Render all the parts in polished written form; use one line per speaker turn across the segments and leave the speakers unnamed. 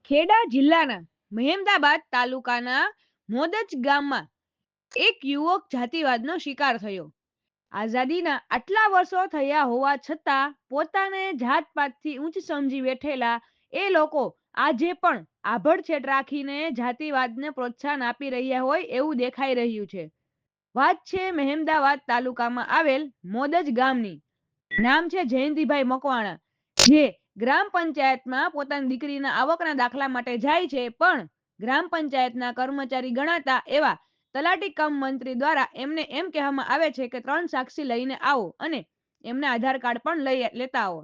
ખેડા જિલ્લાના મહેમદાબાદ તાલુકાના મોદજ ગામમાં એક યુવક જાતિવાદનો શિકાર થયો. આઝાદીના આટલા વર્ષો થયા હોવા છતાં પોતાને જાતપાતથી ઊંચ સમજી બેઠેલા એ લોકો આજે પણ આભડછેટ રાખીને જાતિવાદને પ્રોત્સાહન આપી રહ્યા હોય એવું દેખાઈ રહ્યું છે. વાત છે મહેમદાવાદ તાલુકામાં આવેલ મોદજ ગામની. નામ છે જયંતિભાઈ મકવાણા, જે ગ્રામ પંચાયતમાં પોતાની દીકરીના આવકના દાખલા માટે જાય છે, પણ ગ્રામ પંચાયતના કર્મચારી ગણાતા એવા તલાટી કમ મંત્રી દ્વારા એમને એમ કહેવામાં આવે છે કે 3 સાક્ષી લઈને આવો અને એમના આધાર કાર્ડ પણ લેતા આવો.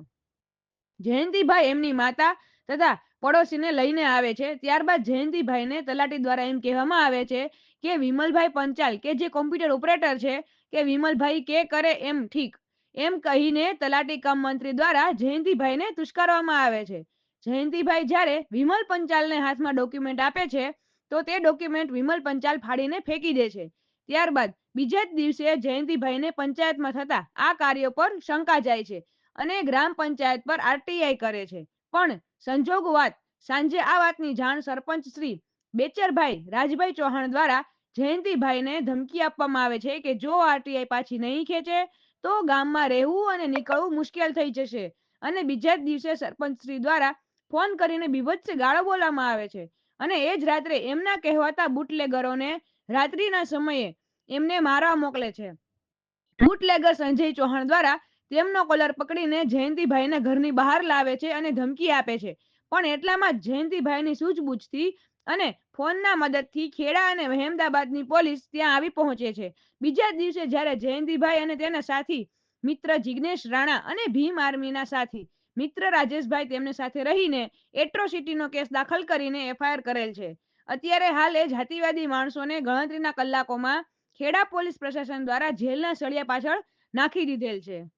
જયંતિભાઈ એમની માતા તથા પડોશીને લઈને આવે છે. ત્યારબાદ જયંતિભાઈને તલાટી દ્વારા એમ કહેવામાં આવે છે કે વિમલભાઈ પંચાલ કે જે કોમ્પ્યુટર ઓપરેટર છે કે વિમલભાઈ કે કરે એમ ઠીક એમ કહીને તલાટી કમ મંત્રી દ્વારા જયંતિભાઈને તુષ્કારવામાં આવે છે. જયંતિભાઈ જ્યારે વિમલ પંચાલને હાથમાં ડોક્યુમેન્ટ આપે છે તો તે ડોક્યુમેન્ટ વિમલ પંચાલ ફાડીને ફેંકી દે છે. ત્યારબાદ બીજા જ દિવસે જયંતિભાઈને પંચાયતમાં થતા આ કાર્યો પર શંકા જાય છે અને ગ્રામ પંચાયત પર આરટીઆઈ કરે છે. પણ સંજોગવાત સાંજે આ વાતની જાણ સરપંચ શ્રી બેચરભાઈ રાજભાઈ ચૌહાણ દ્વારા જયંતિભાઈને ધમકી આપવામાં આવે છે કે જો આરટીઆઈ પાછી નહીં ખેંચે તો ગામમાં રહેવું અને નીકળવું મુશ્કેલ થઈ જશે. અને બીજા જ દિવસે સરપંચ શ્રી દ્વારા ફોન કરીને બીભત્સ ગાળો બોલવામાં આવે છે અને એ જ રાત્રે એમના કહેવાતા બુટલેગરોને રાત્રિના સમયે એમને મારવા મોકલે છે. બુટલેગર સંજય ચૌહાણ દ્વારા તેમનો કોલર પકડીને જયંતિભાઈને ઘરની બહાર લાવે છે અને ધમકી આપે છે. પણ એટલામાં જ જયંતિભાઈની સૂઝબૂછથી અને ફોનના મદદથી ખેડા અને મહેમદાબાદની પોલીસ ત્યાં આવી પહોંચે છે. બીજા જ દિવસે જ્યારે જયંતિભાઈ અને તેના સાથી મિત્ર જિગ્નેશ રાણા અને ભીમ આર્મીના સાથી મિત્ર રાજેશભાઈ તેમને સાથે રહીને એટ્રોસિટીનો કેસ દાખલ કરીને એફઆઈઆર કરેલ છે. અત્યારે હાલ એ જાતિવાદી માણસોને ગણતરીના કલાકોમાં ખેડા પોલીસ પ્રશાસન દ્વારા જેલના સળિયા પાછળ નાખી દીધેલ છે.